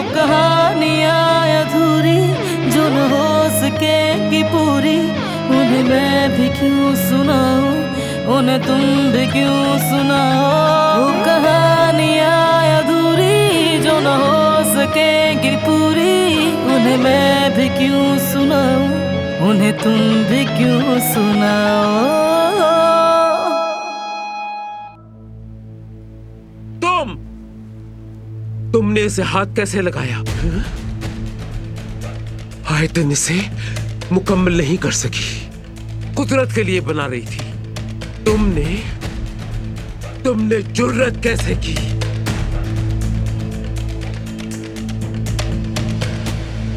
कहानियाँ अधूरी जो न हो सकेंगी पूरी, उन्हें मैं भी क्यों सुनाऊं, उन्हें तुम भी क्यों सुनाओ। वो कहानियाँ अधूरी जो न हो सकेंगी पूरी, उन्हें मैं भी क्यों सुनाऊं, उन्हें तुम भी क्यों सुनाओ। तुमने इसे हाथ कैसे लगाया? आयतन इसे मुकम्मल नहीं कर सकी, कुदरत के लिए बना रही थी। तुमने जुर्रत कैसे की?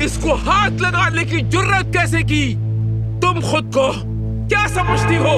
इसको हाथ लगाने की जुर्रत कैसे की? तुम खुद को क्या समझती हो?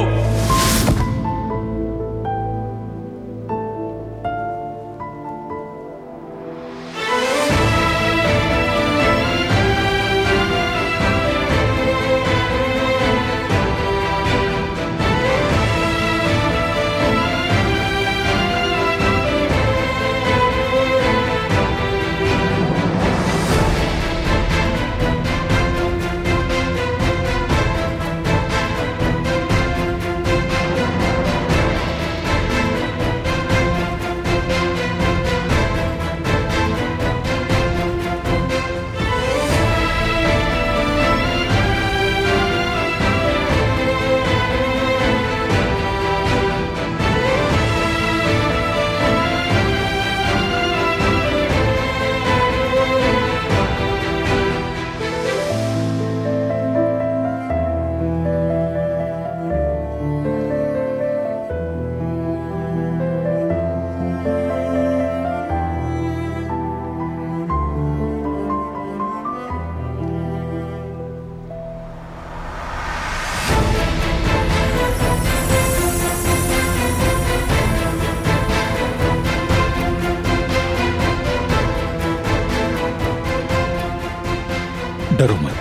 डरो मत।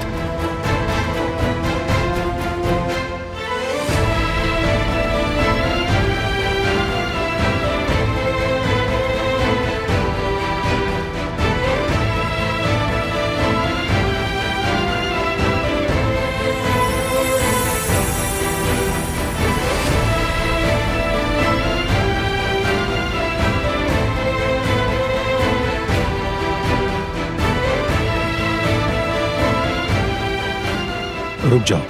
रुक जाओ।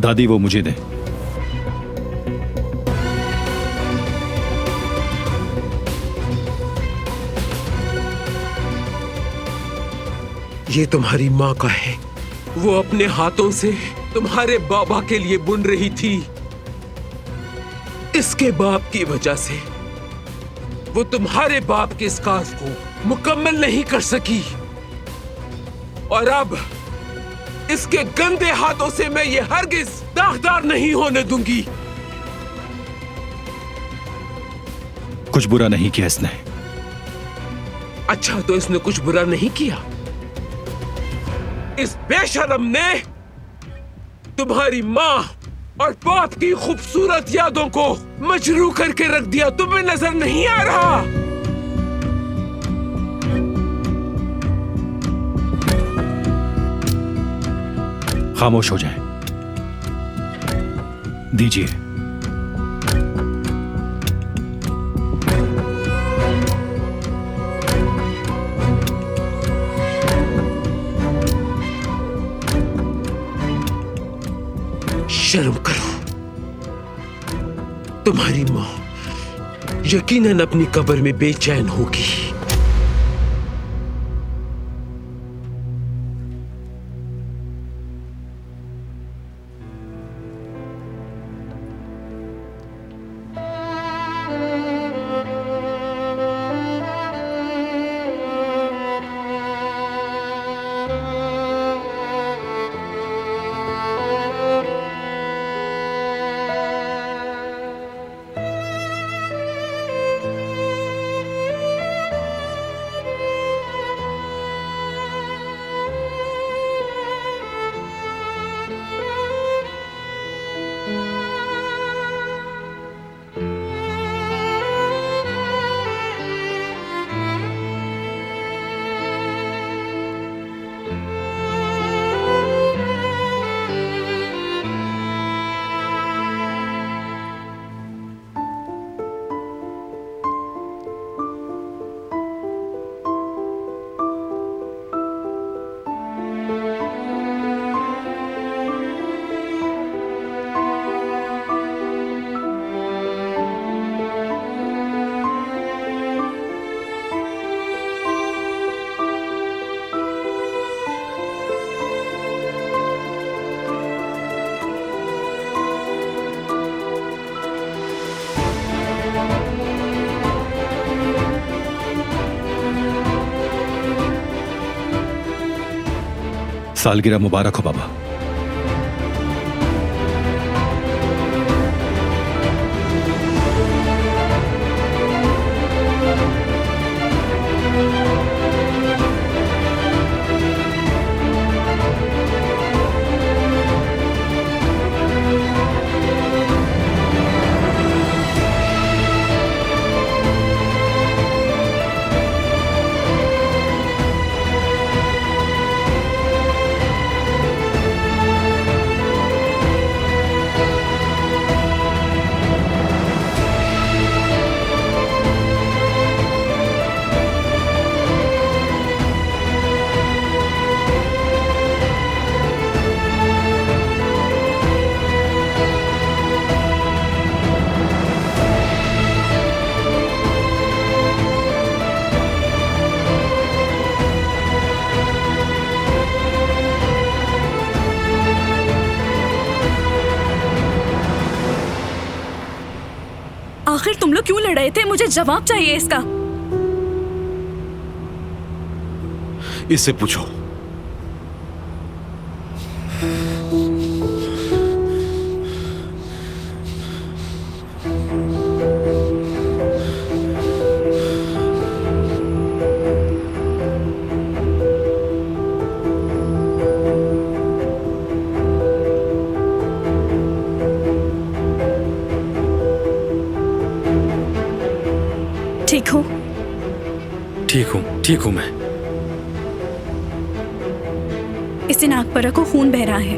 दादी वो मुझे दे। ये तुम्हारी माँ का है। वो अपने हाथों से तुम्हारे बाबा के लिए बुन रही थी। इसके बाप की वजह से वो तुम्हारे बाप के स्कार्फ को मुकम्मल नहीं कर सकी, और अब इसके गंदे हाथों से मैं ये हरगिज दागदार नहीं होने दूंगी। कुछ बुरा नहीं किया इसने। अच्छा, तो इसने कुछ बुरा नहीं किया? इस बेशरम ने तुम्हारी माँ और बाप की खूबसूरत यादों को मजरू करके रख दिया। तुम्हें नजर नहीं आ रहा? खामोश हो जाएं। दीजिए। शर्म करो। तुम्हारी माँ यकीनन अपनी कब्र में बेचैन होगी। सालगिरह मुबारक हो बाबा। आखिर तुम लोग क्यों लड़ रहे थे? मुझे जवाब चाहिए इसका। इससे पूछो। ठीक हूँ? ठीक हूँ मैं। इससे नाक पर रखो, खून बह रहा है।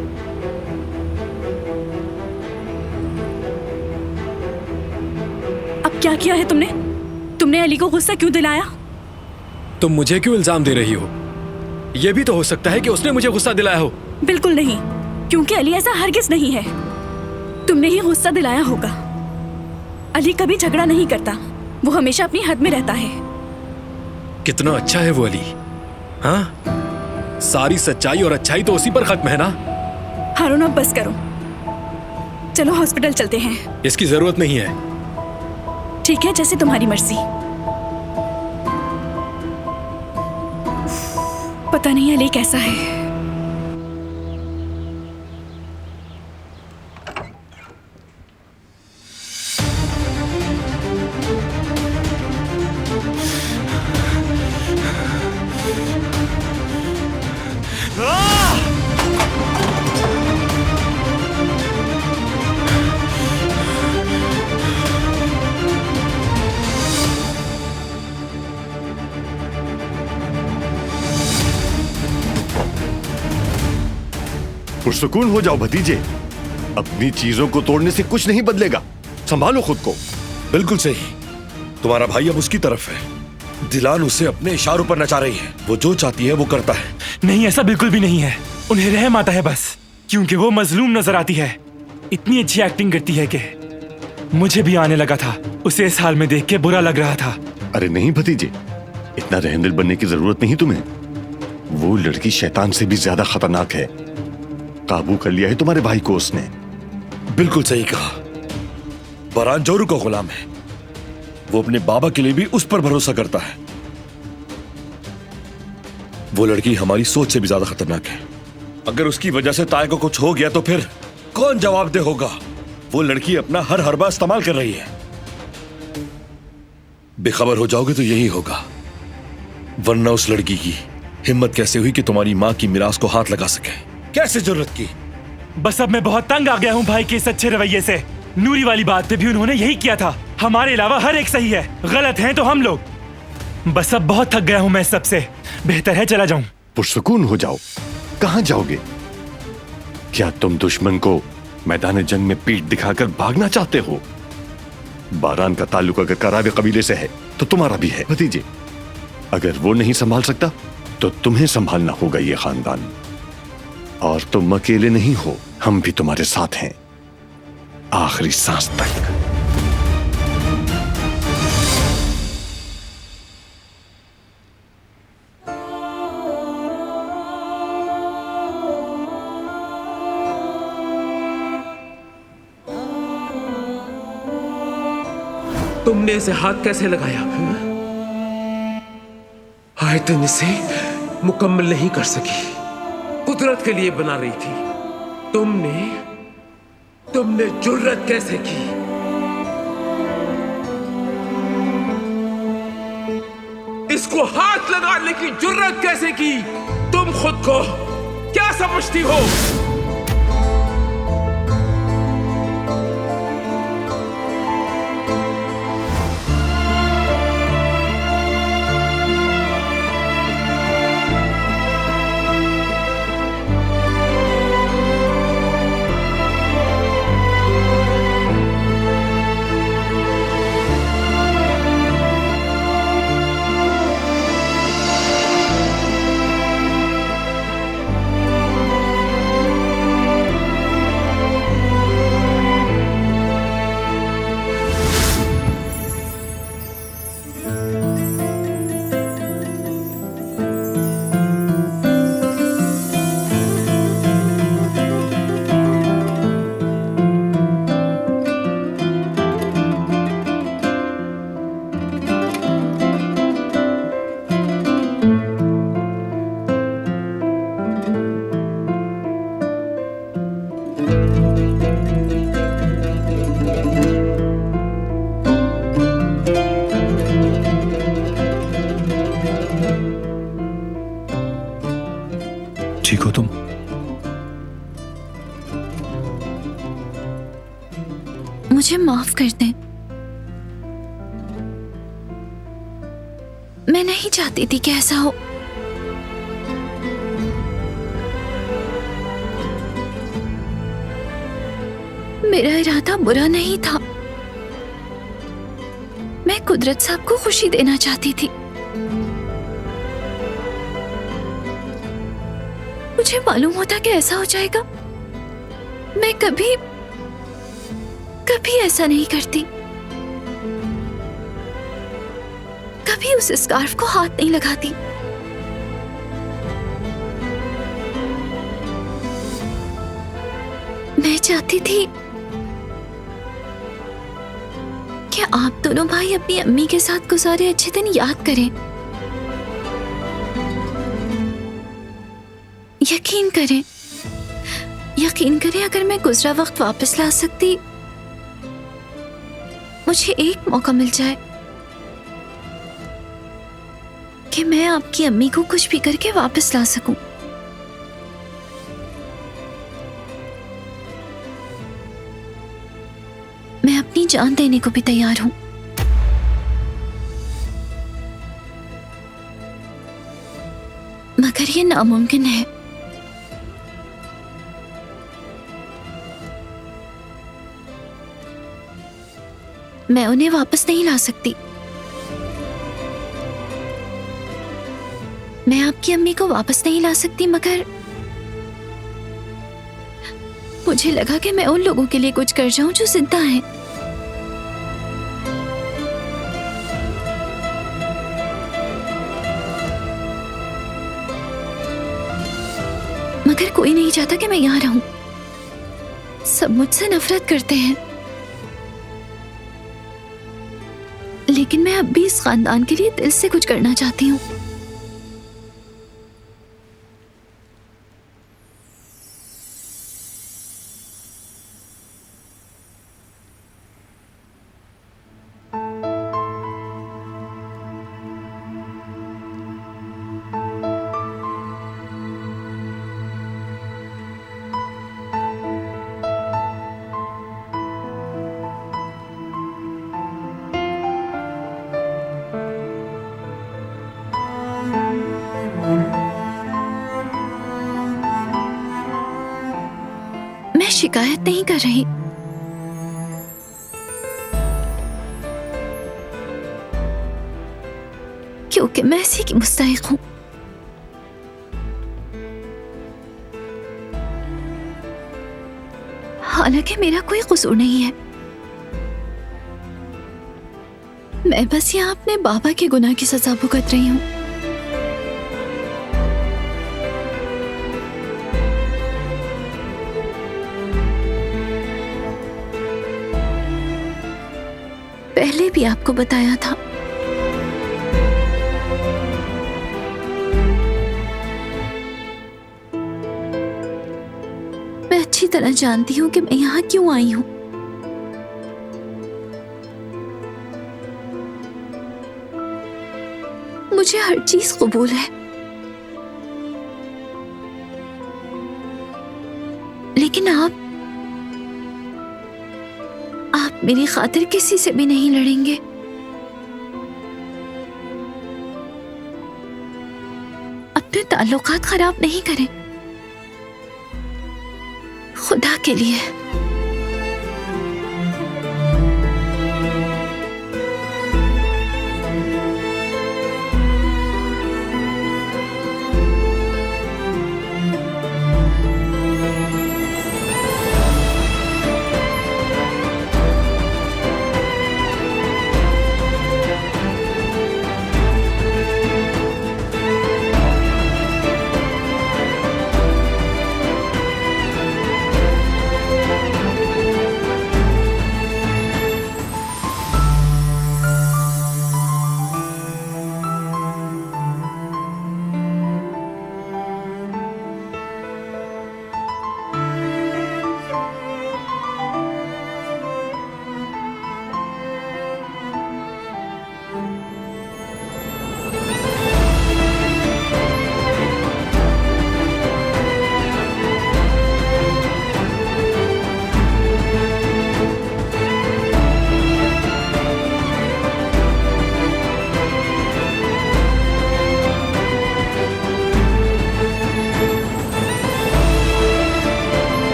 अब क्या किया है तुमने? तुमने अली को गुस्सा क्यों दिलाया? तुम मुझे क्यों इल्जाम दे रही हो? यह भी तो हो सकता है कि उसने मुझे गुस्सा दिलाया हो। बिल्कुल नहीं, क्योंकि अली ऐसा हरगिज नहीं है। तुमने ही गुस्सा दिलाया होगा। अली कभी झगड़ा नहीं करता, वो हमेशा अपनी हद में रहता है। कितना अच्छा है वो अली। हाँ, सारी सच्चाई और अच्छाई तो उसी पर खत्म है ना। हारून अब बस करो, चलो हॉस्पिटल चलते हैं। इसकी जरूरत नहीं है। ठीक है, जैसे तुम्हारी मर्जी। पता नहीं अली कैसा है। पुरसुकून हो जाओ भतीजे, अपनी चीजों को तोड़ने से कुछ नहीं बदलेगा। संभालो खुद को। बिल्कुल सही, तुम्हारा भाई अब उसकी तरफ है। दिलान उसे अपने इशारों पर नचा रही है। वो जो चाहती है वो करता है। नहीं, ऐसा बिल्कुल भी नहीं है। उन्हें रहम आता है बस, क्योंकि वो मजलूम नजर आती है। इतनी अच्छी एक्टिंग करती है कि मुझे भी आने लगा था। उसे इस हाल में देख के बुरा लग रहा था। अरे नहीं भतीजे, इतना रहमदिल बनने की जरूरत नहीं तुम्हें। वो लड़की शैतान से भी ज्यादा खतरनाक है। काबू कर लिया है तुम्हारे भाई को उसने। बिल्कुल सही कहा। बरान जोरू का गुलाम है। वो अपने बाबा के लिए भी उस पर भरोसा करता है। वो लड़की हमारी सोच से भी ज्यादा खतरनाक है। अगर उसकी वजह से ताए को कुछ हो गया तो फिर कौन जवाबदेह होगा? वो लड़की अपना हर हरबा इस्तेमाल कर रही है। बेखबर हो जाओगे तो यही होगा, वरना उस लड़की की हिम्मत कैसे हुई कि तुम्हारी मां की मिरास को हाथ लगा सके? कैसे जरूरत की? बस अब मैं बहुत तंग आ गया हूँ भाई के इस अच्छे रवैये से। नूरी वाली बात पे भी उन्होंने यही किया था। हमारे अलावा हर एक सही है, गलत हैं तो हम लोग। बस अब बहुत थक गया हूँ मैं सबसे। बेहतर है चला जाऊं। पुरसुकून हो जाओ। कहां जाओगे? क्या तुम दुश्मन को मैदान जंग में पीठ दिखाकर भागना चाहते हो? बारान का ताल्लुक अगर करावे कबीले से है तो तुम्हारा भी है भतीजे। अगर वो नहीं संभाल सकता तो तुम्हें संभालना होगा ये खानदान। और तुम अकेले नहीं हो, हम भी तुम्हारे साथ हैं आखिरी सांस तक। तुमने इसे हाथ कैसे लगाया? आयतन इसे मुकम्मल नहीं कर सकी। वो कुदरत के लिए बना रही थी। तुमने जुर्रत कैसे की? इसको हाथ लगाने की जुर्रत कैसे की? तुम खुद को क्या समझती हो? ठीक हो तुम? मुझे माफ कर दें। मैं नहीं चाहती थी कि ऐसा हो। मेरा इरादा बुरा नहीं था। मैं कुदरत साहब को खुशी देना चाहती थी। मुझे मालूम होता कि ऐसा हो जाएगा। मैं कभी ऐसा नहीं करती। कभी उस स्कार्फ को हाथ नहीं लगाती। मैं चाहती थी कि आप दोनों भाई अपनी अम्मी के साथ गुजारे अच्छे दिन याद करें। यकीन करें अगर मैं गुजरा वक्त वापस ला सकती, मुझे एक मौका मिल जाए कि मैं आपकी अम्मी को कुछ भी करके वापस ला सकूं। मैं अपनी जान देने को भी तैयार हूं। मगर ये नामुमकिन है। मैं उन्हें वापस नहीं ला सकती। मैं आपकी अम्मी को वापस नहीं ला सकती, मगर मुझे लगा कि मैं उन लोगों के लिए कुछ कर जाऊं जो जिंदा हैं। मगर कोई नहीं चाहता कि मैं यहां रहूं। सब मुझसे नफरत करते हैं, लेकिन मैं अब भी इस खानदान के लिए दिल से कुछ करना चाहती हूँ। मैं शिकायत नहीं कर रही। क्योंकि मैं इसी की मुस्तहिक हूं। हालांकि मेरा कोई कसूर नहीं है। मैं बस यहाँ अपने बाबा के गुनाह की सजा भुगत रही हूं। पहले भी आपको बताया था। तरह जानती हूँ कि मैं यहाँ क्यों आई हूँ। मुझे हर चीज कबूल है, लेकिन आप मेरी खातिर किसी से भी नहीं लड़ेंगे। अपने ताल्लुकात खराब नहीं करें, खुदा के लिए।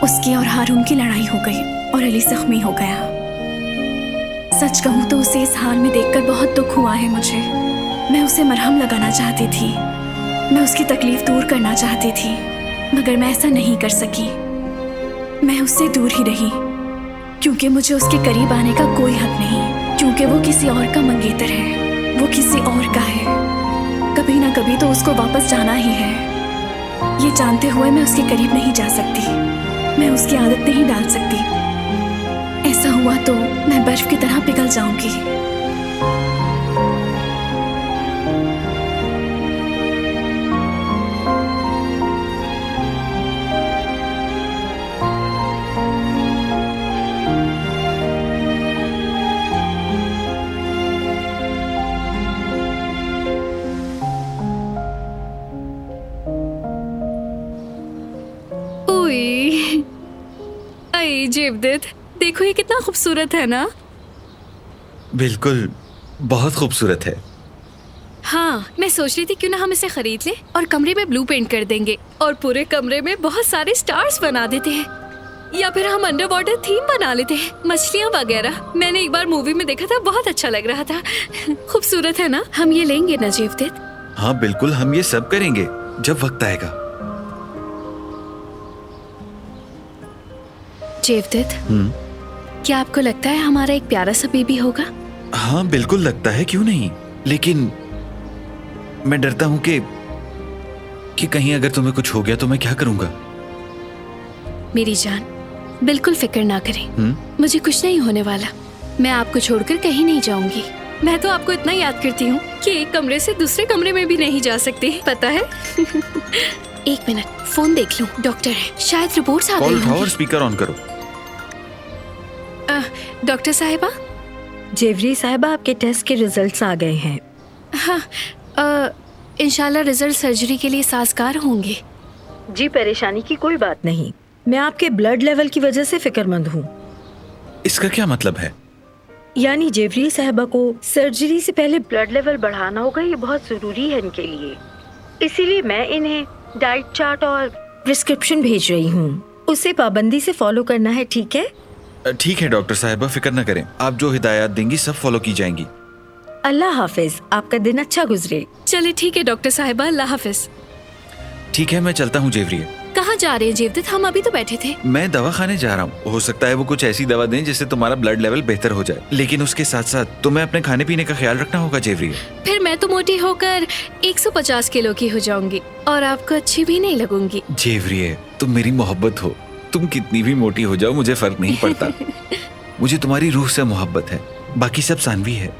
उसकी और हारून की लड़ाई हो गई और अली जख्मी हो गया। सच कहूं तो उसे इस हाल में देखकर बहुत दुख हुआ है मुझे। मैं उसे मरहम लगाना चाहती थी, मैं उसकी तकलीफ दूर करना चाहती थी, मगर मैं ऐसा नहीं कर सकी। मैं उससे दूर ही रही क्योंकि मुझे उसके करीब आने का कोई हक नहीं, क्योंकि वो किसी और का मंगेतर है, वो किसी और का है। कभी ना कभी तो उसको वापस जाना ही है। ये जानते हुए मैं उसके करीब नहीं जा सकती, मैं उसकी आदत नहीं डाल सकती। ऐसा हुआ तो मैं बर्फ की तरह पिघल जाऊंगी। जेवदेत, देखो ये कितना खूबसूरत है ना। बिल्कुल, बहुत खूबसूरत है। हाँ, मैं सोच रही थी क्यों ना हम इसे खरीद लें और कमरे में ब्लू पेंट कर देंगे और पूरे कमरे में बहुत सारे स्टार्स बना देते हैं, या फिर हम अंडर वाटर थीम बना लेते हैं, मछलियाँ वगैरह। मैंने एक बार मूवी में देखा था, बहुत अच्छा लग रहा था। खूबसूरत है ना, हम ये लेंगे ना जेवदेत? हाँ बिल्कुल, हम ये सब करेंगे जब वक्त आएगा। जेवदेत, क्या आपको लगता है हमारा एक प्यारा सा बेबी होगा? हाँ बिल्कुल लगता है, क्यों नहीं। लेकिन मैं डरता हूँ कि कहीं अगर तुम्हें कुछ हो गया तो मैं क्या करूँगा। मेरी जान, बिल्कुल फिक्र ना करें, मुझे कुछ नहीं होने वाला। मैं आपको छोड़कर कहीं नहीं जाऊंगी। मैं तो आपको इतना याद करती हूँ कि एक कमरे से दूसरे कमरे में भी नहीं जा सकती, पता है। एक मिनट, फोन देख लूं। डॉक्टर है, शायद रिपोर्ट्स आ गई होंगी। कॉल उठाओ और स्पीकर ऑन करो। डॉक्टर साहिबा। जेवरी साहिबा, आपके टेस्ट के रिजल्ट्स आ गए हैं। हाँ, इंशाल्लाह रिजल्ट सर्जरी के लिए साजगार होंगे। जी, परेशानी की कोई बात नहीं। मैं आपके ब्लड लेवल की वजह से फिक्रमंद हूँ। इसका क्या मतलब है? यानी जेवरी साहिबा को सर्जरी से पहले ब्लड लेवल बढ़ाना होगा, ये बहुत जरूरी है इनके लिए। इसीलिए मैं इन्हें डाइट चार्ट और प्रिस्क्रिप्शन भेज रही हूँ, उसे पाबंदी से फॉलो करना है, ठीक है? ठीक है डॉक्टर साहिबा, फिक्र न करें, आप जो हिदायत देंगी सब फॉलो की जाएंगी। अल्लाह हाफिज, आपका दिन अच्छा गुजरे। चलिए ठीक है डॉक्टर साहिबा, अल्लाह हाफिज। ठीक है, मैं चलता हूँ जेवरी, कहाँ जा रहे हैं जेवदत्त? हम अभी तो बैठे थे। मैं दवा खाने जा रहा हूँ। हो सकता है वो कुछ ऐसी दवा दें जिससे तुम्हारा ब्लड लेवल बेहतर हो जाए, लेकिन उसके साथ साथ तुम्हें अपने खाने पीने का ख्याल रखना होगा जेवरी। फिर मैं तो मोटी होकर 150 किलो की हो जाऊंगी और आपको अच्छी भी नहीं लगूंगी। जेवरी, तुम मेरी मोहब्बत हो। तुम कितनी भी मोटी हो जाओ मुझे फर्क नहीं पड़ता। मुझे तुम्हारी रूह से मोहब्बत है, बाकी सब सानवी है।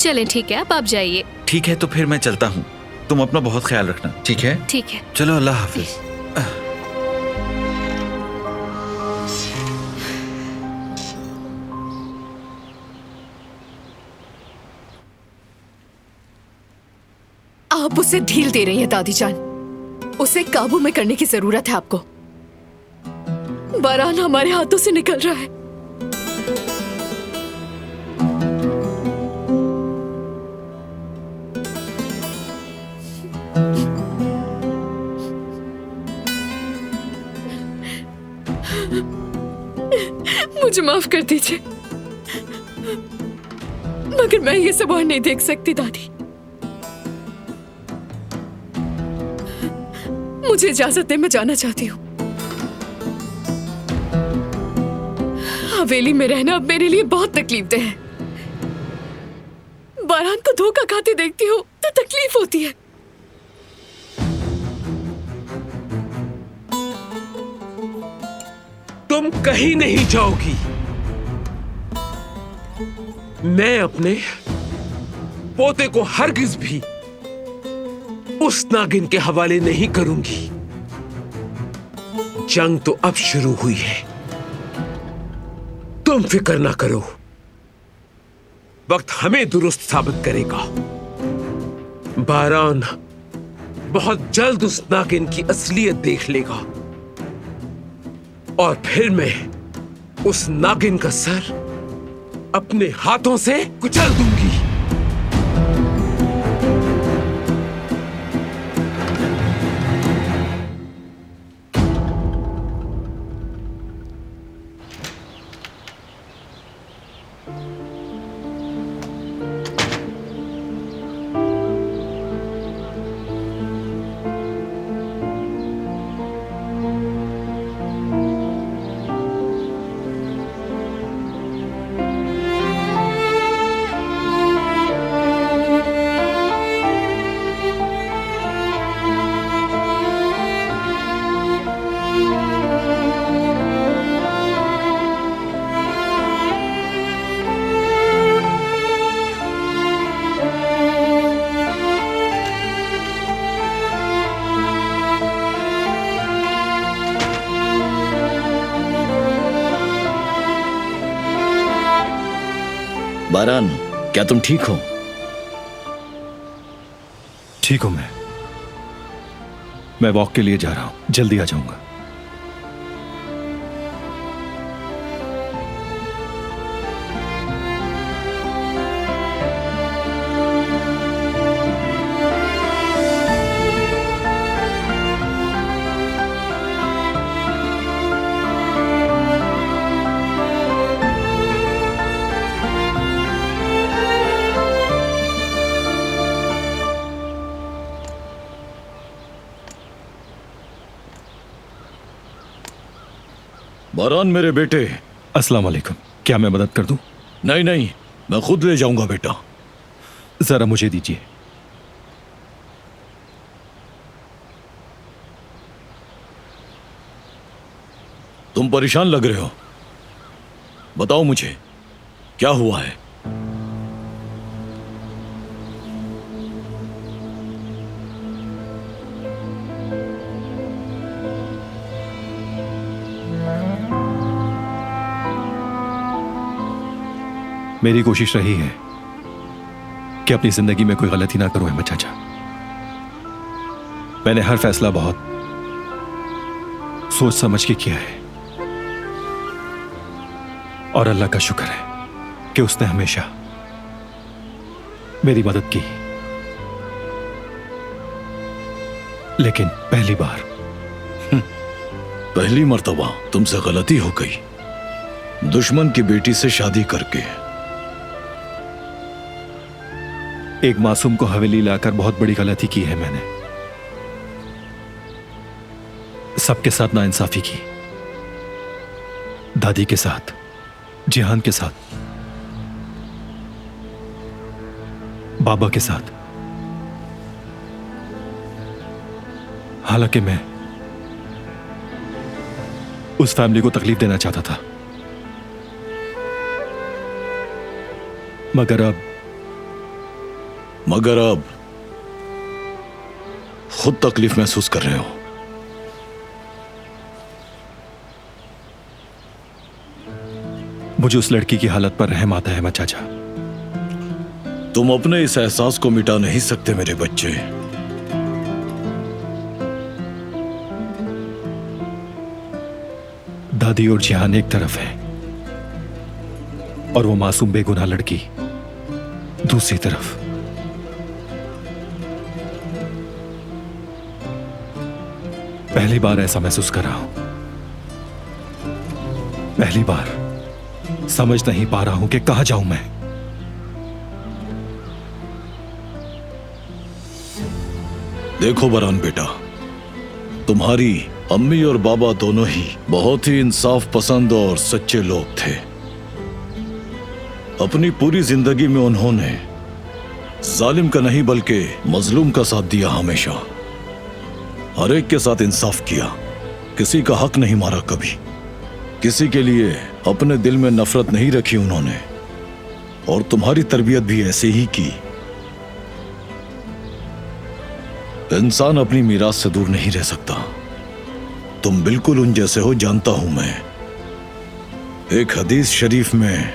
चलें ठीक है, आप जाइए। ठीक है, तो फिर मैं चलता हूँ। तुम अपना बहुत ख्याल रखना, ठीक है? ठीक है। चलो, अल्लाह हाफिज। आप उसे ढील दे रही हैं दादी जान। उसे काबू में करने की जरूरत है आपको। बारान हमारे हाथों से निकल रहा है। मुझे माफ कर दीजिए, मगर मैं ये सब और नहीं देख सकती दादी। मुझे इजाजत दे, मैं जाना चाहती हूँ। हवेली में रहना अब मेरे लिए बहुत तकलीफ है। बारान को धोखा खाते देखती हूँ तो तकलीफ होती है। तुम कहीं नहीं जाओगी। मैं अपने पोते को हरगिज भी उस नागिन के हवाले नहीं करूंगी। जंग तो अब शुरू हुई है, तुम फिक्र ना करो। वक्त हमें दुरुस्त साबित करेगा। बारान बहुत जल्द उस नागिन की असलियत देख लेगा और फिर मैं उस नागिन का सर अपने हाथों से कुचल दूंगी। बारान, क्या तुम ठीक हो? ठीक हूं मैं वॉक के लिए जा रहा हूं, जल्दी आ जाऊंगा। बारान मेरे बेटे। अस्सलाम वालेकुम। क्या मैं मदद कर दूं? नहीं नहीं, मैं खुद ले जाऊंगा बेटा। जरा मुझे दीजिए। तुम परेशान लग रहे हो, बताओ मुझे क्या हुआ है। मेरी कोशिश रही है कि अपनी जिंदगी में कोई गलती ना करूं अहमद चाचा। मैंने हर फैसला बहुत सोच समझ के किया है और अल्लाह का शुक्र है कि उसने हमेशा मेरी मदद की। लेकिन पहली बार पहली मर्तबा तुमसे गलती हो गई, दुश्मन की बेटी से शादी करके। एक मासूम को हवेली लाकर बहुत बड़ी गलती की है मैंने। सबके साथ नाइंसाफी की, दादी के साथ, जिहान के साथ, बाबा के साथ। हालांकि मैं उस फैमिली को तकलीफ देना चाहता था, मगर अब खुद तकलीफ महसूस कर रहे हो। मुझे उस लड़की की हालत पर रहम आता है अहमद चाचा। तुम अपने इस एहसास को मिटा नहीं सकते मेरे बच्चे। दादी और जिहान एक तरफ है और वो मासूम बेगुनाह लड़की दूसरी तरफ। पहली बार ऐसा महसूस कर रहा हूं, पहली बार समझ नहीं पा रहा हूं कि कहां जाऊं मैं। देखो बरान बेटा, तुम्हारी अम्मी और बाबा दोनों ही बहुत ही इंसाफ पसंद और सच्चे लोग थे। अपनी पूरी जिंदगी में उन्होंने जालिम का नहीं बल्कि मजलूम का साथ दिया। हमेशा हर एक के साथ इंसाफ किया, किसी का हक नहीं मारा कभी, किसी के लिए अपने दिल में नफरत नहीं रखी उन्होंने। और तुम्हारी तरबियत भी ऐसे ही की। इंसान अपनी मीरास से दूर नहीं रह सकता। तुम बिल्कुल उन जैसे हो, जानता हूं मैं। एक हदीस शरीफ में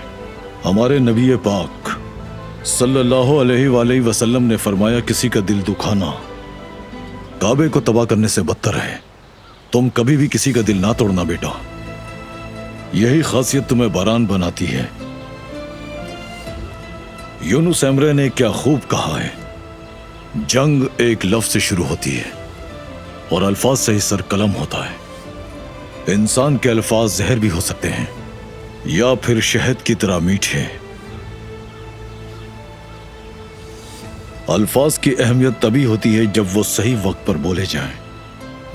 हमारे नबी पाक सल्लल्लाहु अलैहि वसल्लम ने फरमाया, किसी का दिल दुखाना काबे को तबाह करने से बदतर है। तुम कभी भी किसी का दिल ना तोड़ना बेटा, यही खासियत तुम्हें बारान बनाती है। यूनुस एमरे ने क्या खूब कहा है, जंग एक लफ्ज से शुरू होती है और अल्फाज से ही सर कलम होता है। इंसान के अल्फाज जहर भी हो सकते हैं या फिर शहद की तरह मीठे। अल्फाज की अहमियत तभी होती है जब वो सही वक्त पर बोले जाएं।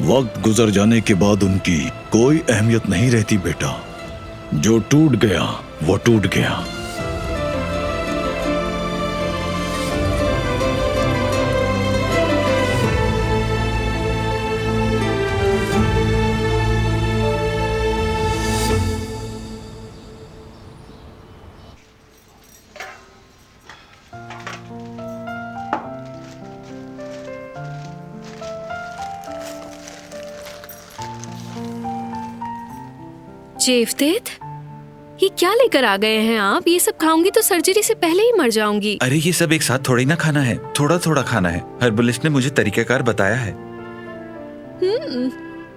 वक्त गुजर जाने के बाद उनकी कोई अहमियत नहीं रहती बेटा। जो टूट गया वो टूट गया। जेवदेद, ये क्या लेकर आ गए हैं आप? ये सब खाऊंगी तो सर्जरी से पहले ही मर जाऊंगी। अरे ये सब एक साथ थोड़ी ना खाना है, थोड़ा थोड़ा खाना है। हर्बलिस्ट ने मुझे तरीकाकार बताया है।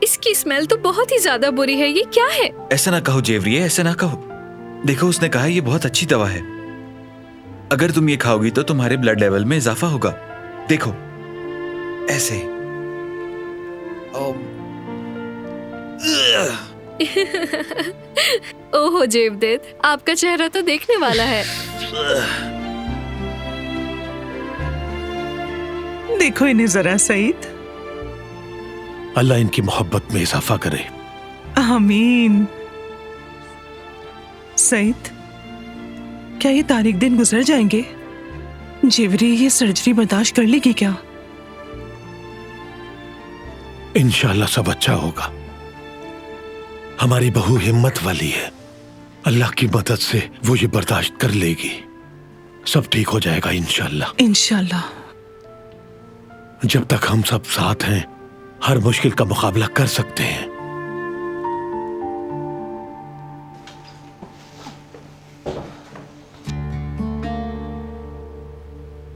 इसकी स्मेल तो बहुत ही ज्यादा बुरी है। ये क्या है? ऐसा ना कहो जेवरी, ऐसा ना कहो। देखो उसने कहा ये बहुत अच्छी दवा है। अगर तुम ये खाओगी तो तुम्हारे ब्लड लेवल में इजाफा होगा। देखो ऐसे। ओहो जेवदेद, आपका चेहरा तो देखने वाला है। देखो इन्हें जरा सईद। अल्लाह इनकी मोहब्बत में इजाफा करे। आमीन। सईद, क्या ये तारीख दिन गुजर जाएंगे? जेवरी ये सर्जरी बर्दाश्त कर लेगी क्या? इंशाल्लाह सब अच्छा होगा। हमारी बहू हिम्मत वाली है, अल्लाह की मदद से वो ये बर्दाश्त कर लेगी। सब ठीक हो जाएगा इंशाल्लाह। इंशाल्लाह। जब तक हम सब साथ हैं, हर मुश्किल का मुकाबला कर सकते हैं।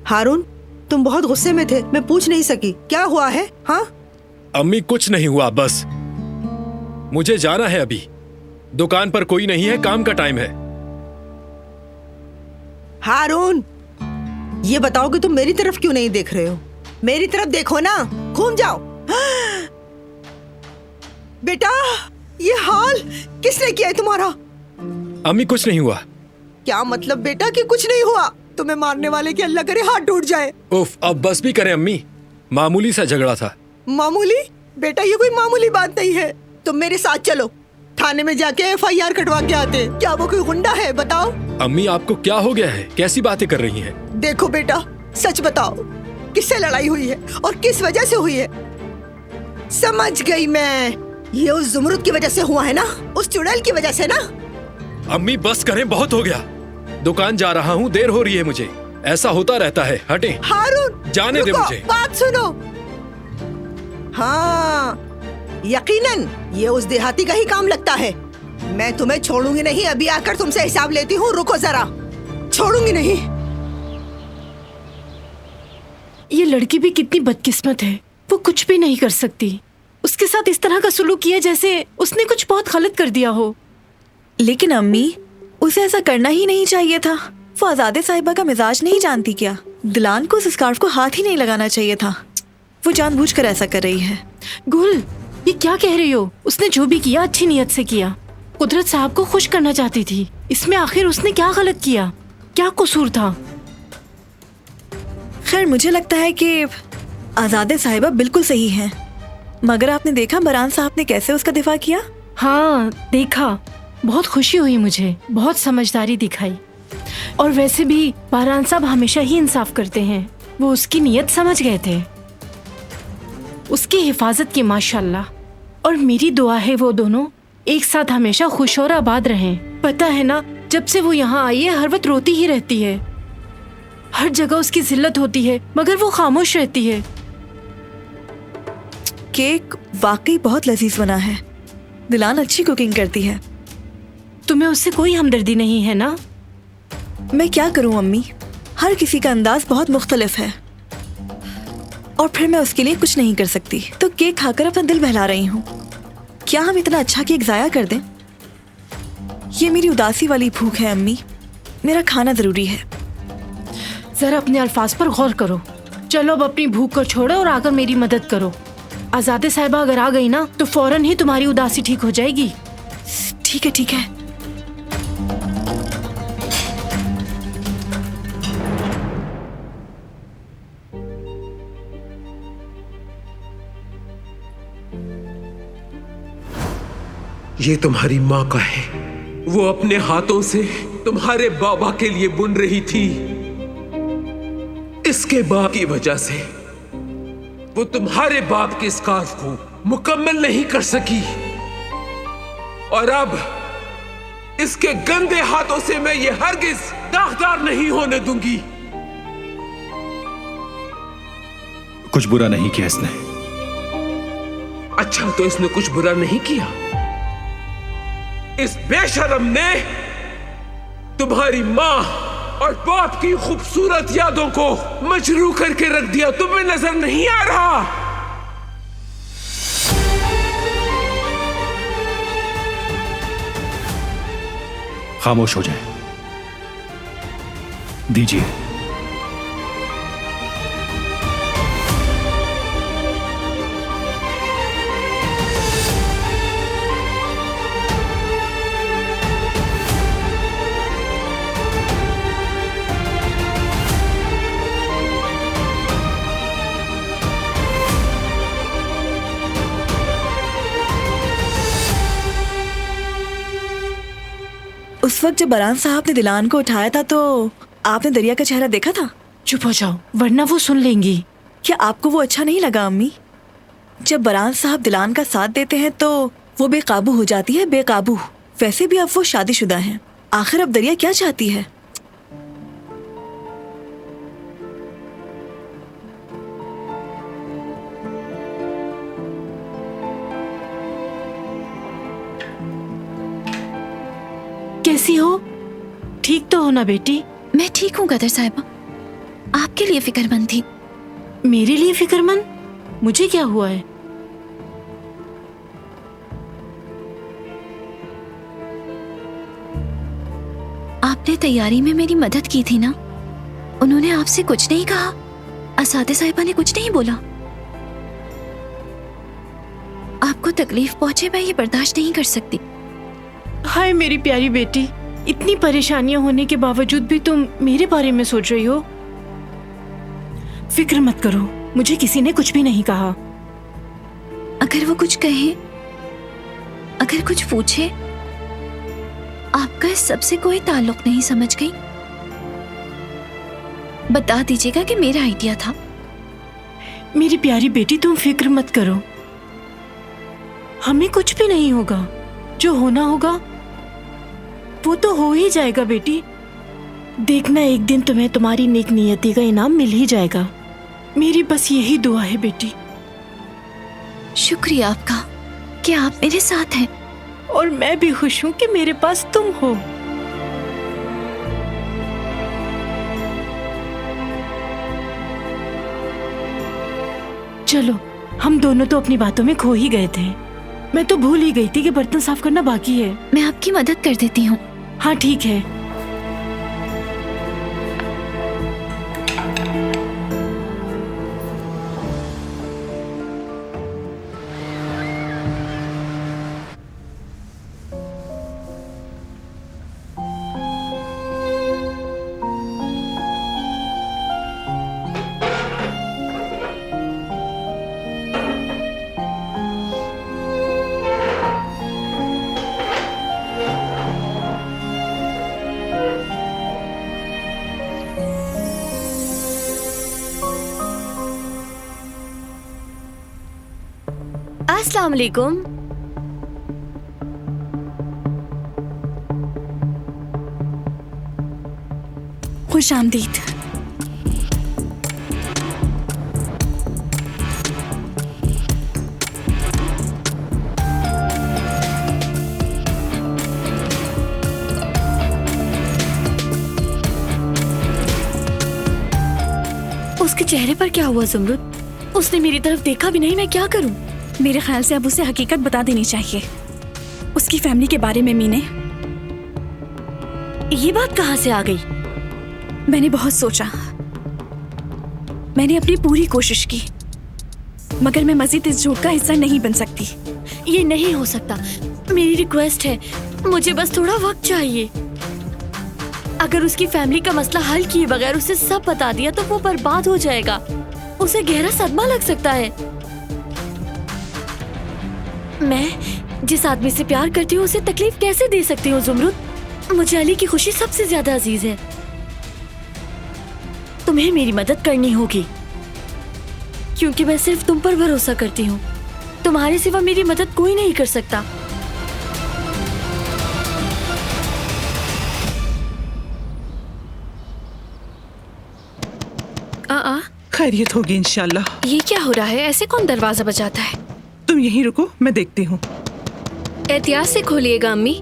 हारून, तुम बहुत गुस्से में थे, मैं पूछ नहीं सकी, क्या हुआ है? हाँ अम्मी कुछ नहीं हुआ, बस मुझे जाना है अभी। दुकान पर कोई नहीं है, काम का टाइम है। हारून, ये बताओ कि तुम मेरी तरफ क्यों नहीं देख रहे हो? मेरी तरफ देखो ना, घूम जाओ। बेटा, ये हाल किसने किया है तुम्हारा? अम्मी कुछ नहीं हुआ। क्या मतलब बेटा कि कुछ नहीं हुआ? तुम्हें मारने वाले की अल्लाह करे हाथ टूट जाए। उफ, अब बस भी करें अम्मी, मामूली सा झगड़ा था। मामूली? बेटा ये कोई मामूली बात नहीं है। तुम मेरे साथ चलो, थाने में जाके FIR कटवा के आते। क्या वो कोई गुंडा है? बताओ। अम्मी आपको क्या हो गया है? कैसी बातें कर रही हैं? देखो बेटा, सच बताओ, किससे लड़ाई हुई है और किस वजह से हुई है? समझ गई मैं, ये उस जुमरुद की वजह से हुआ है ना, उस चुड़ैल की वजह से ना। अम्मी बस करें, बहुत हो गया। दुकान जा रहा हूँ, देर हो रही है मुझे। ऐसा होता रहता है, हटें। हारून, जाने दे मुझे। बात सुनो। हाँ, यकीनन ये उस देहाती का ही काम लगता है। मैं तुम्हें छोड़ूंगी नहीं, अभी आकर तुमसे हिसाब लेती हूँ। रुको जरा, छोड़ूंगी नहीं। ये लड़की भी कितनी बदकिस्मत है, वो कुछ भी नहीं कर सकती। उसके साथ इस तरह का सुलूक किया जैसे उसने कुछ बहुत गलत कर दिया हो। लेकिन अम्मी, उसे ऐसा करना ही नहीं चाहिए था। वो आजादे साहिबा का मिजाज नहीं जानती क्या? दिलान को उस स्कार्फ को हाथ ही नहीं लगाना चाहिए था। वो जानबूझकर ऐसा कर रही है। गुल, ये क्या कह रही हो? उसने जो भी किया अच्छी नीयत से किया। कुदरत साहब को खुश करना चाहती थी। इसमें आखिर उसने क्या गलत किया? क्या कसूर था? खैर, मुझे लगता है कि आजादे साहिबा बिल्कुल सही है। मगर आपने देखा बरान साहब ने कैसे उसका दिफा किया? हाँ देखा, बहुत खुशी हुई मुझे। बहुत समझदारी दिखाई। और वैसे भी बारान साहब हमेशा ही इंसाफ करते हैं। वो उसकी नीयत समझ गए थे। उसकी हिफाजत की माशाल्लाह। और मेरी दुआ है वो दोनों एक साथ हमेशा खुश और आबाद रहें। पता है ना, जब से वो यहाँ आई है हर वक्त रोती ही रहती है। हर जगह उसकी जिल्लत होती है मगर वो खामोश रहती है। केक वाकई बहुत लजीज बना है। दिलान अच्छी कुकिंग करती है। तुम्हें उससे कोई हमदर्दी नहीं है ना? मैं क्या करूं अम्मी, हर किसी का अंदाज बहुत मुख्तलिफ है और फिर मैं उसके लिए कुछ नहीं कर सकती। तो केक खाकर अपना दिल बहला रही हूँ। क्या हम इतना अच्छा केक जाया कर दें? ये मेरी उदासी वाली भूख है अम्मी, मेरा खाना जरूरी है। जरा अपने अल्फाज पर गौर करो। चलो अब अपनी भूख को छोड़ो और आकर मेरी मदद करो। आजादे साहिबा अगर आ गई ना तो फौरन ही तुम्हारी उदासी ठीक हो जाएगी। ठीक है, ठीक है। ये तुम्हारी माँ का है। वो अपने हाथों से तुम्हारे बाबा के लिए बुन रही थी। इसके बाप की वजह से वो तुम्हारे बाप के स्कार्फ को मुकम्मल नहीं कर सकी और अब इसके गंदे हाथों से मैं ये हरगिज दागदार नहीं होने दूंगी। कुछ बुरा नहीं किया इसने। अच्छा, तो इसने कुछ बुरा नहीं किया? इस बेशरम ने तुम्हारी माँ और बाप की खूबसूरत यादों को मजरू करके रख दिया। तुम्हें नजर नहीं आ रहा? खामोश हो जाए। दीजिए। उस वक्त जब बरान साहब ने दिलान को उठाया था तो आपने दरिया का चेहरा देखा था? चुप हो जाओ वरना वो सुन लेंगी। क्या आपको वो अच्छा नहीं लगा अम्मी? जब बरान साहब दिलान का साथ देते हैं तो वो बेकाबू हो जाती है, बेकाबू। वैसे भी अब वो शादीशुदा हैं। आखिर अब दरिया क्या चाहती है? कैसी हो? ठीक तो हो ना बेटी? मैं ठीक हूँ गदर साहिबा, आपके लिए फिक्रमंद थी। मेरे लिए फिक्रमंद? मुझे क्या हुआ है? आपने तैयारी में मेरी मदद की थी ना? उन्होंने आपसे कुछ नहीं कहा? आसादे साहिबा ने कुछ नहीं बोला? आपको तकलीफ पहुंचे मैं ये बर्दाश्त नहीं कर सकती। हाय मेरी प्यारी बेटी, इतनी परेशानियां होने के बावजूद भी तुम मेरे बारे में सोच रही हो। फिक्र मत करो, मुझे किसी ने कुछ भी नहीं कहा। अगर वो कुछ कहे, अगर कुछ पूछे, आपका इस सबसे कोई ताल्लुक नहीं, समझ गई? बता दीजिएगा कि मेरा आइडिया था। मेरी प्यारी बेटी, तुम फिक्र मत करो, हमें कुछ भी नहीं होगा। जो होना होगा वो तो हो ही जाएगा बेटी। देखना, एक दिन तुम्हें तुम्हारी नेक नियति का इनाम मिल ही जाएगा। मेरी बस यही दुआ है बेटी। शुक्रिया आपका कि आप मेरे साथ हैं। और मैं भी खुश हूँ कि मेरे पास तुम हो। चलो, हम दोनों तो अपनी बातों में खो ही गए थे। मैं तो भूल ही गई थी कि बर्तन साफ करना बाकी है। मैं आपकी मदद कर देती हूँ। हाँ ठीक है। अस्सलाम वालेकुम। खुश आमदीद। उसके चेहरे पर क्या हुआ ज़ुमरुद? उसने मेरी तरफ देखा भी नहीं। मैं क्या करूं? मेरे ख्याल से अब उसे हकीकत बता देनी चाहिए, उसकी फैमिली के बारे में। मीने, ये बात कहाँ से आ गई? मैंने बहुत सोचा, मैंने अपनी पूरी कोशिश की, मगर मैं मजीद इस झूठ का हिस्सा नहीं बन सकती। ये नहीं हो सकता। मेरी रिक्वेस्ट है, मुझे बस थोड़ा वक्त चाहिए। अगर उसकी फैमिली का मसला हल किए बगैर उसे सब बता दिया तो वो बर्बाद हो जाएगा। उसे गहरा सदमा लग सकता है। मैं जिस आदमी से प्यार करती हूँ उसे तकलीफ कैसे दे सकती हूँ ज़ुमरुद? मुझे अली की खुशी सबसे ज्यादा अजीज है। तुम्हें मेरी मदद करनी होगी, क्योंकि मैं सिर्फ तुम पर भरोसा करती हूँ। तुम्हारे सिवा मेरी मदद कोई नहीं कर सकता। खैरियत होगी इंशाल्लाह। ये क्या हो रहा है? ऐसे कौन दरवाजा बजाता है? तुम यहीं रुको, मैं देखती हूँ। एहतियात से खोलिएगा अम्मी।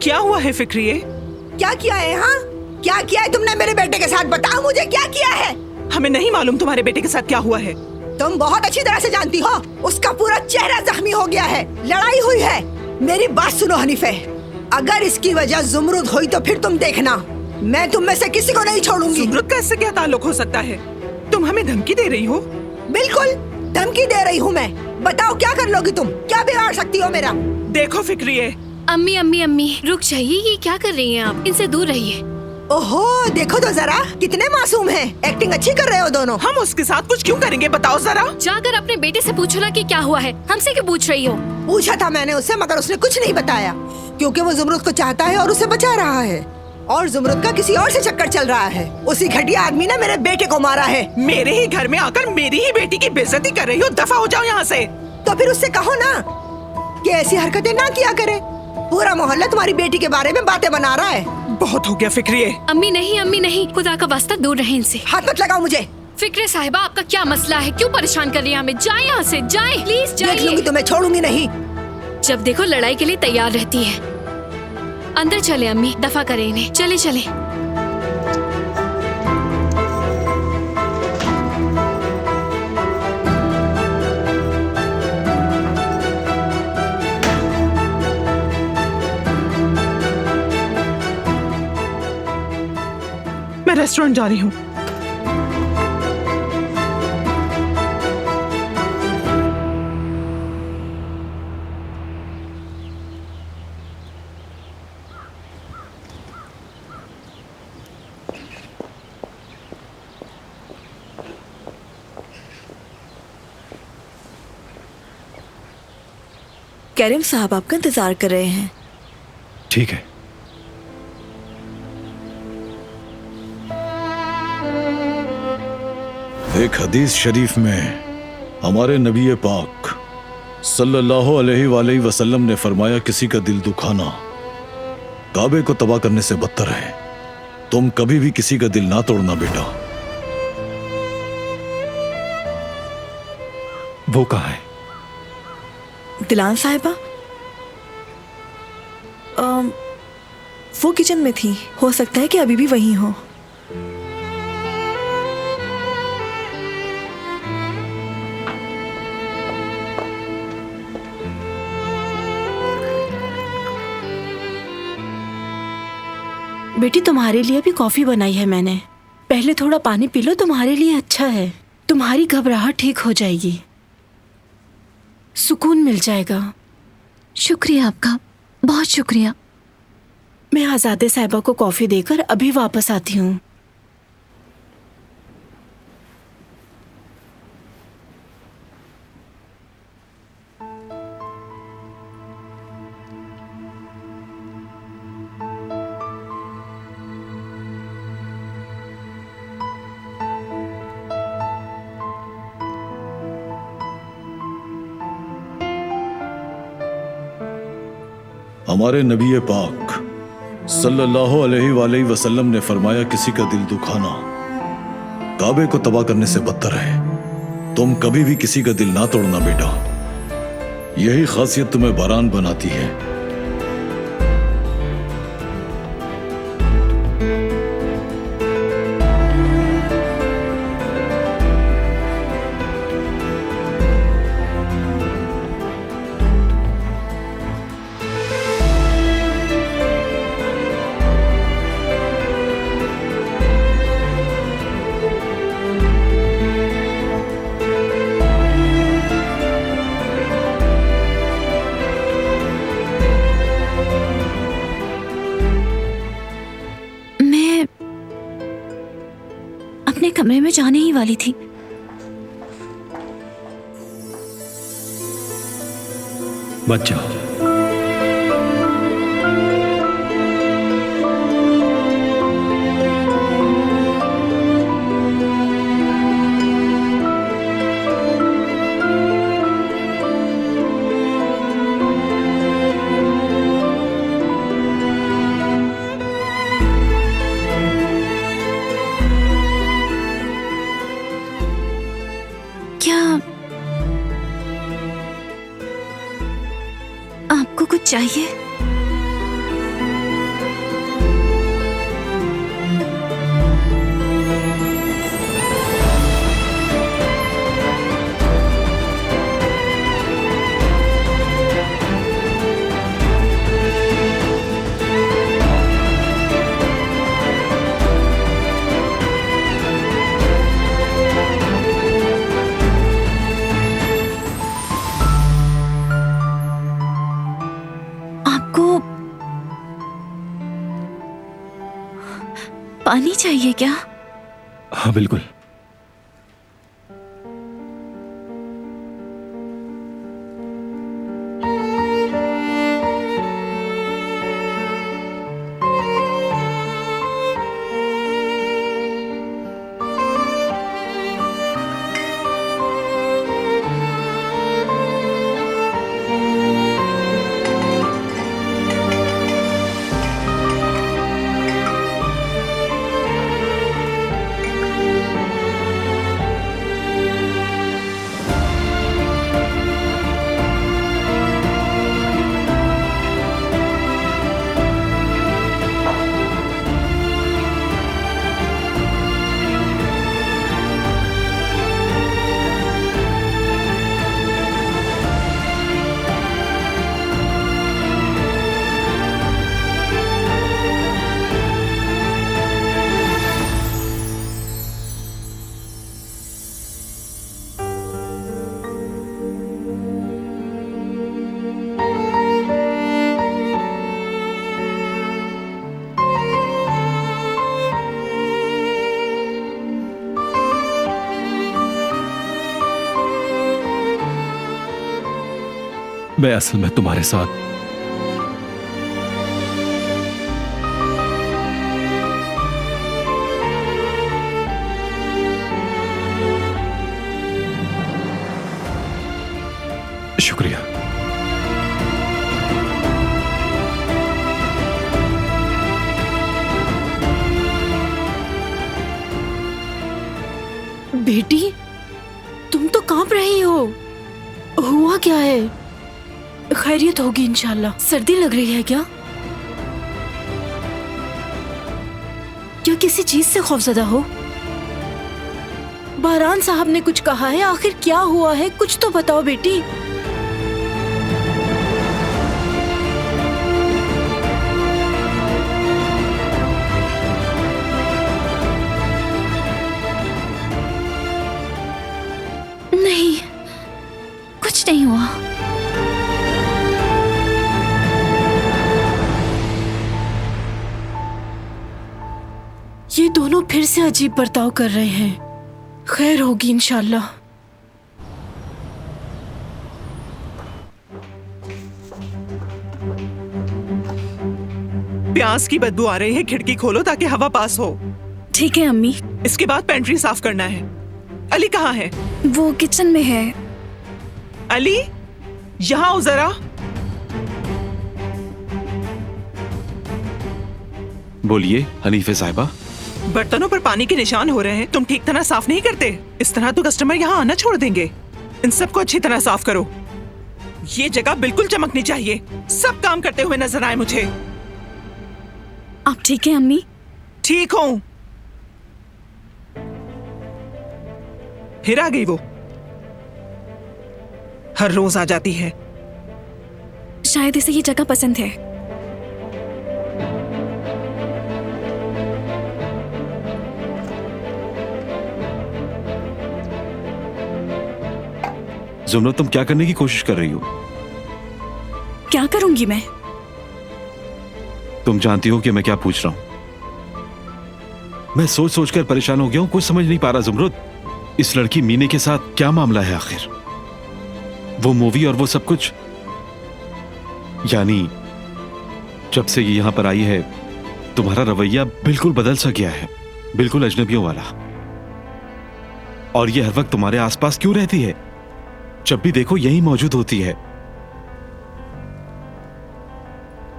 क्या हुआ है फिक्रिये? क्या किया है? हाँ, क्या किया है तुमने मेरे बेटे के साथ? बताओ मुझे, क्या किया है? हमें नहीं मालूम तुम्हारे बेटे के साथ क्या हुआ है। तुम बहुत अच्छी तरह से जानती हो, उसका पूरा चेहरा जख्मी हो गया है, लड़ाई हुई है। मेरी बात सुनो हनीफे, अगर इसकी वजह ज़ुमरुद हुई तो फिर तुम देखना, मैं तुम में से किसी को नहीं छोड़ूंगी। ज़ुमरुद का इससे क्या ताल्लुक हो सकता है? तुम हमें धमकी दे रही हो? बिल्कुल धमकी दे रही हूँ मैं। बताओ क्या कर लोगी तुम? क्या बिगाड़ सकती हो मेरा? देखो फिक्रिये। अम्मी अम्मी अम्मी रुक जाइए, ये क्या कर रही हैं आप? इनसे दूर रहिए। ओहो, देखो तो जरा, कितने मासूम हैं। एक्टिंग अच्छी कर रहे हो दोनों। हम उसके साथ कुछ क्यों करेंगे, बताओ जरा। जाकर अपने बेटे से पूछो ना कि क्या हुआ है। हमसे क्यों पूछ रही हो? पूछा था मैंने उससे, मगर उसने कुछ नहीं बताया, क्योंकि वो ज़ुमरुद को चाहता है और उसे बचा रहा है। और ज़ुमरुद का किसी और से चक्कर चल रहा है। उसी घटिया आदमी ने मेरे बेटे को मारा है। मेरे ही घर में आकर मेरी ही बेटी की बेइज्जती कर रही हो, दफा हो जाओ यहाँ से। तो फिर उससे कहो ना कि ऐसी हरकतें ना किया करे। पूरा मोहल्ला तुम्हारी बेटी के बारे में बातें बना रहा है। बहुत हो गया फिक्रिये। अम्मी नहीं, खुदा का वास्ता दूर रहे इनसे। हाथ मत लगाओ मुझे। फिक्रे साहिबा, आपका क्या मसला है? क्यों परेशान कर रही हैं हमें? जाएं यहाँ से, जाएं प्लीज जाइए। देख लूंगी, तुम्हें छोड़ूंगी नहीं। जब देखो लड़ाई के लिए तैयार रहती है। अंदर चले अम्मी, दफा करें इन्हें। चले चले। मैं रेस्टोरेंट जा रही हूँ। कैरिम साहब आपका इंतजार कर रहे हैं। ठीक है। एक हदीस शरीफ में हमारे नबी पाक सल्लल्लाहु अलैहि वसल्लम ने फरमाया, किसी का दिल दुखाना काबे को तबाह करने से बदतर है। तुम कभी भी किसी का दिल ना तोड़ना बेटा। वो कहाँ है? दिलान साहिबा वो किचन में थी, हो सकता है कि अभी भी वहीं हो। बेटी तुम्हारे लिए भी कॉफी बनाई है मैंने, पहले थोड़ा पानी पी लो, तुम्हारे लिए अच्छा है। तुम्हारी घबराहट ठीक हो जाएगी, सुकून मिल जाएगा। शुक्रिया आपका, बहुत शुक्रिया। मैं आजादे साहिबा को कॉफी देकर अभी वापस आती हूँ। हमारे नबी पाक सल्लल्लाहु अलैहि वसल्लम ने फरमाया, किसी का दिल दुखाना काबे को तबाह करने से बदतर है। तुम कभी भी किसी का दिल ना तोड़ना बेटा, यही खासियत तुम्हें बारान बनाती है। कमरे में जाने ही वाली थी। मत जाओ। आपको कुछ चाहिए? पानी चाहिए क्या? हाँ बिल्कुल। मैं असल में तुम्हारे साथ शुक्रिया। बेटी, तुम तो कांप रही हो। हुआ क्या है? खैरियत होगी इंशाल्लाह। सर्दी लग रही है क्या? क्या किसी चीज से खौफजदा हो? बारान साहब ने कुछ कहा है, आखिर क्या हुआ है? कुछ तो बताओ बेटी। नहीं, कुछ नहीं हुआ। ये दोनों फिर से अजीब बर्ताव कर रहे हैं। खैर होगी इंशाल्लाह। प्याज की बदबू आ रही है, खिड़की खोलो ताकि हवा पास हो। ठीक है अम्मी। इसके बाद पेंट्री साफ करना है। अली कहाँ है? वो किचन में है। अली, यहाँ आओ जरा। बोलिए हनीफे साहिबा। बर्तनों पर पानी के निशान हो रहे हैं, तुम ठीक तरह साफ नहीं करते। इस तरह तो कस्टमर यहाँ आना छोड़ देंगे। इन सबको अच्छी तरह साफ करो। ये जगह बिल्कुल चमकनी चाहिए। सब काम करते हुए नजर आए मुझे। आप ठीक है अम्मी? ठीक हूँ। फिर आ गई वो। हर रोज आ जाती है। शायद इसे ये जगह पसंद है। जुमरा, तुम क्या करने की कोशिश कर रही हो? क्या करूंगी मैं? तुम जानती हो कि मैं क्या पूछ रहा हूं। मैं सोच सोच कर परेशान हो गया हूं, कुछ समझ नहीं पा रहा जुमरुद। इस लड़की मीने के साथ क्या मामला है आखिर? वो मूवी और वो सब कुछ, यानी जब से ये यहां पर आई है तुम्हारा रवैया बिल्कुल बदल सा गया है, बिल्कुल अजनबियों वाला। और ये हर वक्त तुम्हारे आसपास क्यों रहती है? जब भी देखो यही मौजूद होती है।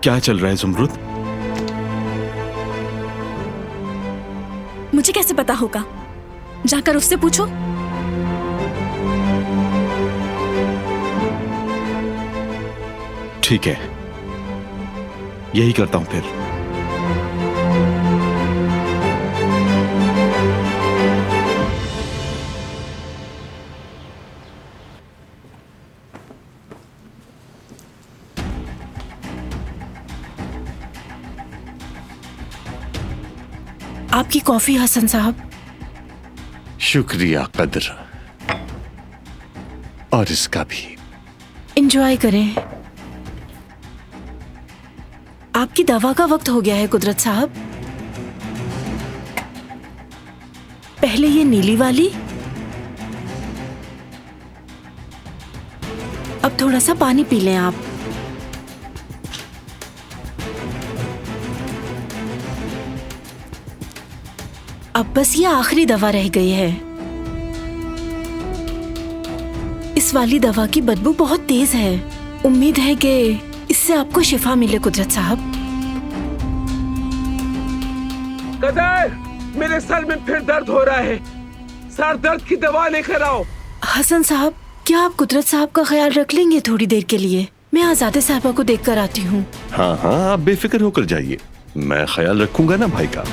क्या चल रहा है जुमरुद? मुझे कैसे पता होगा? जाकर उससे पूछो। ठीक है, यही करता हूं फिर। आपकी कॉफी हसन साहब। शुक्रिया कदर, और इसका भी। एंजॉय करें। आपकी दवा का वक्त हो गया है कुदरत साहब। पहले ये नीली वाली, अब थोड़ा सा पानी पी लें आप। अब बस ये आखिरी दवा रह गई है। इस वाली दवा की बदबू बहुत तेज है। उम्मीद है कि इससे आपको शिफा मिले कुदरत साहब। कदर, मेरे सर में फिर दर्द हो रहा है। सर दर्द की दवा लेकर आओ। हसन साहब, क्या आप कुदरत साहब का ख्याल रख लेंगे थोड़ी देर के लिए? मैं आजादे साहबा को देख कर आती हूँ। हाँ हाँ, आप बेफिक्र होकर जाइए, मैं ख्याल रखूंगा ना भाई का।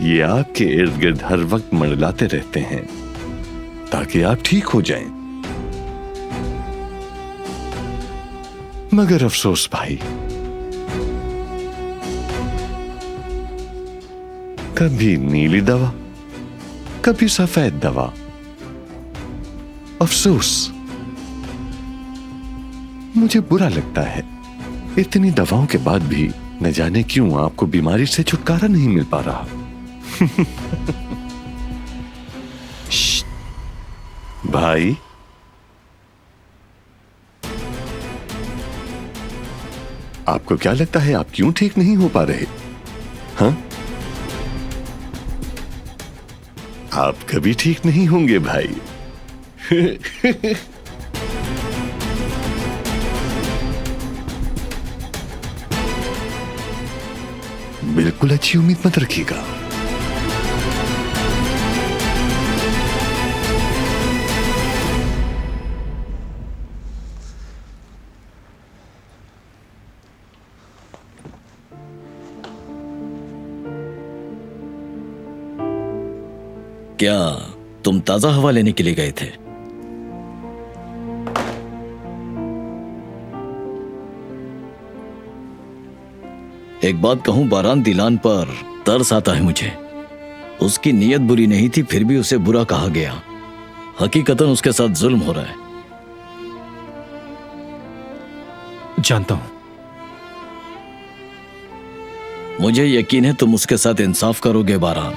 ये आपके इर्द गिर्द हर वक्त मंडलाते रहते हैं ताकि आप ठीक हो जाएं। मगर अफसोस भाई, कभी नीली दवा, कभी सफेद दवा। अफसोस। मुझे बुरा लगता है, इतनी दवाओं के बाद भी न जाने क्यों आपको बीमारी से छुटकारा नहीं मिल पा रहा। भाई, आपको क्या लगता है आप क्यों ठीक नहीं हो पा रहे? हाँ, आप कभी ठीक नहीं होंगे भाई। बिल्कुल अच्छी उम्मीद मत रखिएगा। क्या तुम ताजा हवा लेने के लिए गए थे? एक बात कहूं, बारान दिलान पर तरस आता है मुझे। उसकी नीयत बुरी नहीं थी, फिर भी उसे बुरा कहा गया। हकीकतन उसके साथ जुल्म हो रहा है। जानता हूं। मुझे यकीन है तुम उसके साथ इंसाफ करोगे बारान।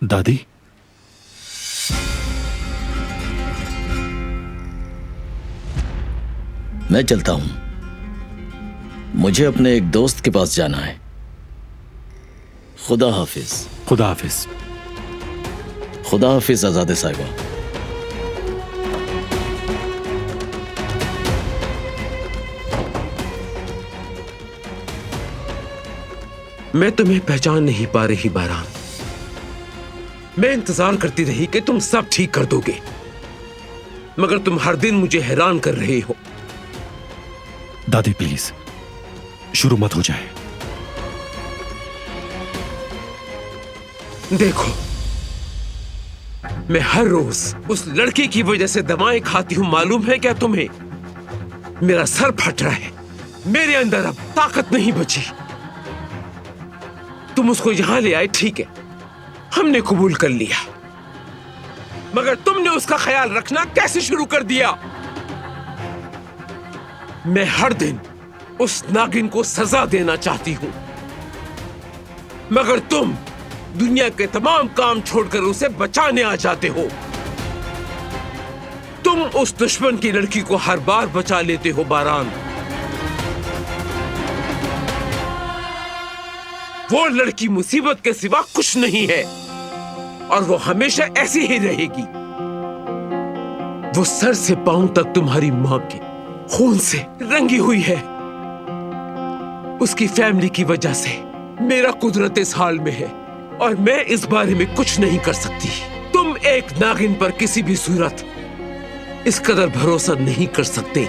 दादी, मैं चलता हूं। मुझे अपने एक दोस्त के पास जाना है। खुदा हाफिज। खुदा हाफिज। खुदा हाफिज आजादे साहिबा। मैं तुम्हें पहचान नहीं पा रही बारान। मैं इंतजार करती रही कि तुम सब ठीक कर दोगे, मगर तुम हर दिन मुझे हैरान कर रहे हो। दादी प्लीज शुरू मत हो जाए। देखो, मैं हर रोज उस लड़के की वजह से दवाएं खाती हूं, मालूम है क्या तुम्हें? मेरा सर फट रहा है, मेरे अंदर अब ताकत नहीं बची। तुम उसको यहां ले आए, ठीक है, हमने कबूल कर लिया, मगर तुमने उसका ख्याल रखना कैसे शुरू कर दिया? मैं हर दिन उस नागिन को सजा देना चाहती हूं, मगर तुम दुनिया के तमाम काम छोड़कर उसे बचाने आ जाते हो। तुम उस दुश्मन की लड़की को हर बार बचा लेते हो बारान। वो लड़की मुसीबत के सिवा कुछ नहीं है और वो हमेशा ऐसी ही रहेगी। वो सर से पांव तक तुम्हारी मां के खून से रंगी हुई है। उसकी फैमिली की वजह से मेरा कुदरत इस हाल में है और मैं इस बारे में कुछ नहीं कर सकती। तुम एक नागिन पर किसी भी सूरत इस कदर भरोसा नहीं कर सकते।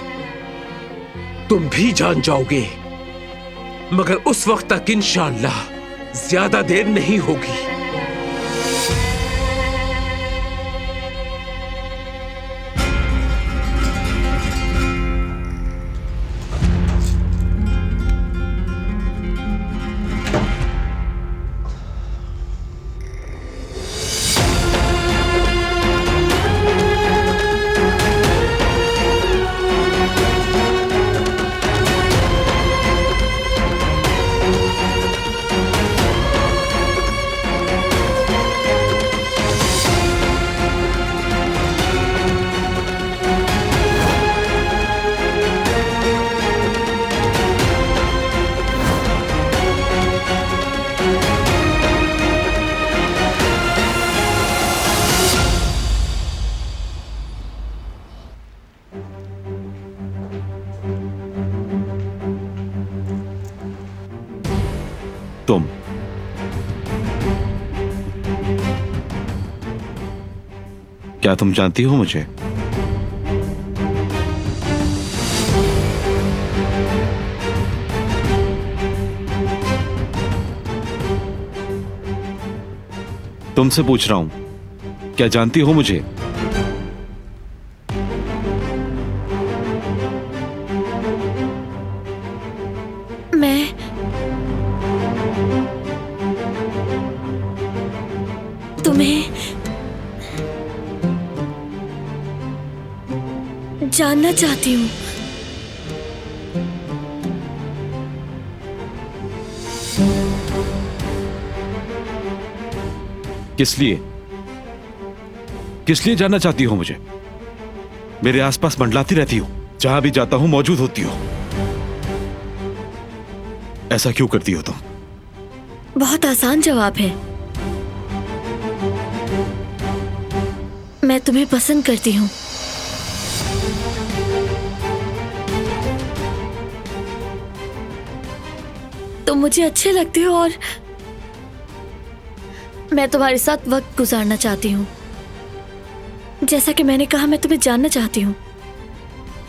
तुम भी जान जाओगे, मगर उस वक्त तक इंशाअल्लाह ज्यादा देर नहीं होगी। तुम क्या तुम जानती हो मुझे? तुमसे पूछ रहा हूं, क्या जानती हो मुझे? मैं तुम्हें जानना चाहती हूँ। किस लिए? किस लिए जानना चाहती हो मुझे? मेरे आसपास मंडलाती रहती हो, जहां भी जाता हूं मौजूद होती हो। ऐसा क्यों करती हो तुम? बहुत आसान जवाब है। मैं तुम्हें पसंद करती हूँ। तुम मुझे अच्छे लगते हो और मैं तुम्हारे साथ वक्त गुजारना चाहती हूँ। जैसा कि मैंने कहा, मैं तुम्हें जानना चाहती हूँ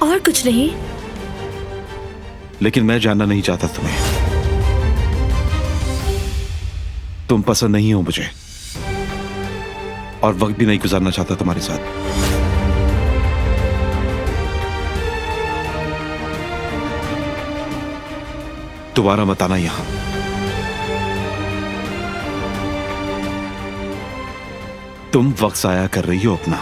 और कुछ नहीं। लेकिन मैं जानना नहीं चाहता तुम्हें। तुम पसंद नहीं हो मुझे और वक्त भी नहीं गुजारना चाहता तुम्हारे साथ। दोबारा मत आना यहां। तुम वक्त जाया कर रही हो अपना।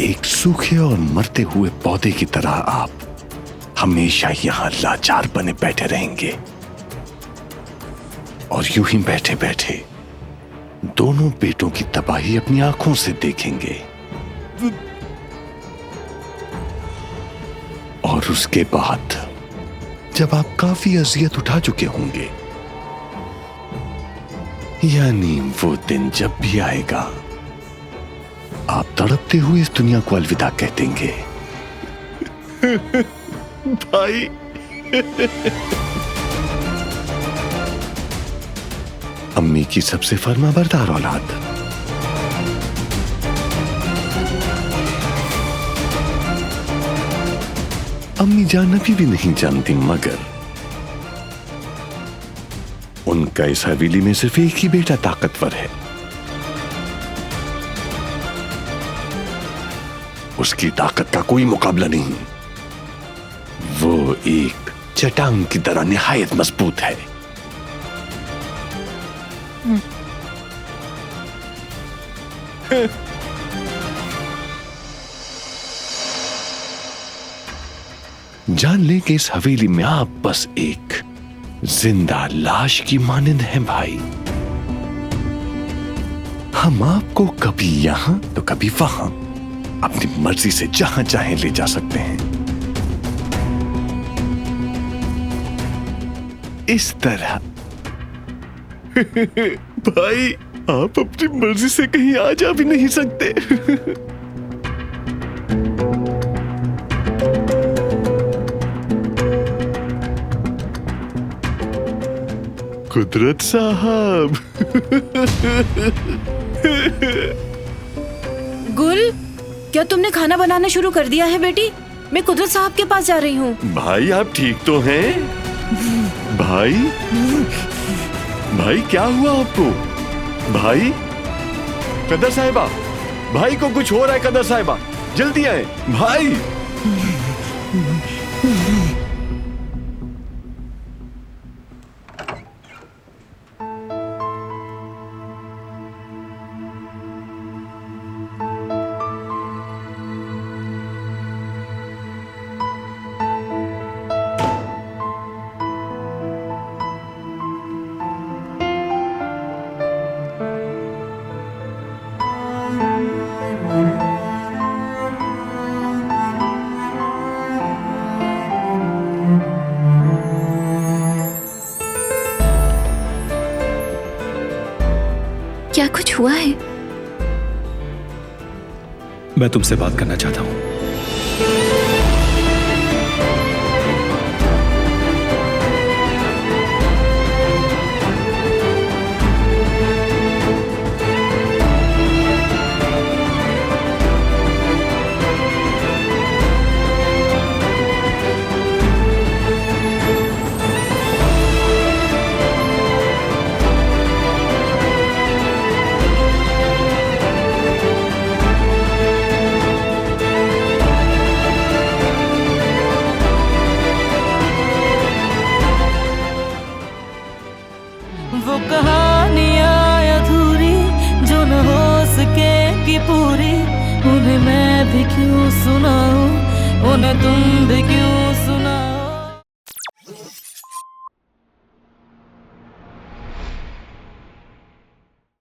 एक सूखे और मरते हुए पौधे की तरह आप हमेशा यहां लाचार बने बैठे रहेंगे और यूं ही बैठे बैठे दोनों बेटों की तबाही अपनी आंखों से देखेंगे। और उसके बाद जब आप काफी अजियत उठा चुके होंगे, यानी वो दिन जब भी आएगा, आप तड़पते हुए इस दुनिया को अलविदा कह देंगे। भाई अम्मी की सबसे फर्माबरदार औलाद। अम्मी जान अभी भी नहीं जानती, मगर उनका इस हवेली में सिर्फ एक ही बेटा ताकतवर है। उसकी ताकत का कोई मुकाबला नहीं। वो एक चट्टान की तरह निहायत मजबूत है। जान ले कि इस हवेली में आप बस एक जिंदा लाश की मानंद हैं भाई। हम आपको कभी यहां तो कभी वहां अपनी मर्जी से जहां चाहें ले जा सकते हैं। इस तरह भाई आप अपनी मर्जी से कहीं आ जा भी नहीं सकते। कुदरत साहब। गुल, क्या तुमने खाना बनाना शुरू कर दिया है बेटी? मैं कुदरत साहब के पास जा रही हूँ। भाई आप ठीक तो हैं? भाई भाई क्या हुआ आपको? भाई कदर साहिबा, भाई को कुछ हो रहा है। कदर साहिबा जल्दी आए भाई। क्या कुछ हुआ है? मैं तुमसे बात करना चाहता हूं। वो कहानियाँ अधूरी जो न हो सके कि पूरी, उन्हें मैं भी क्यों सुनाऊं, उन्हें तुम भी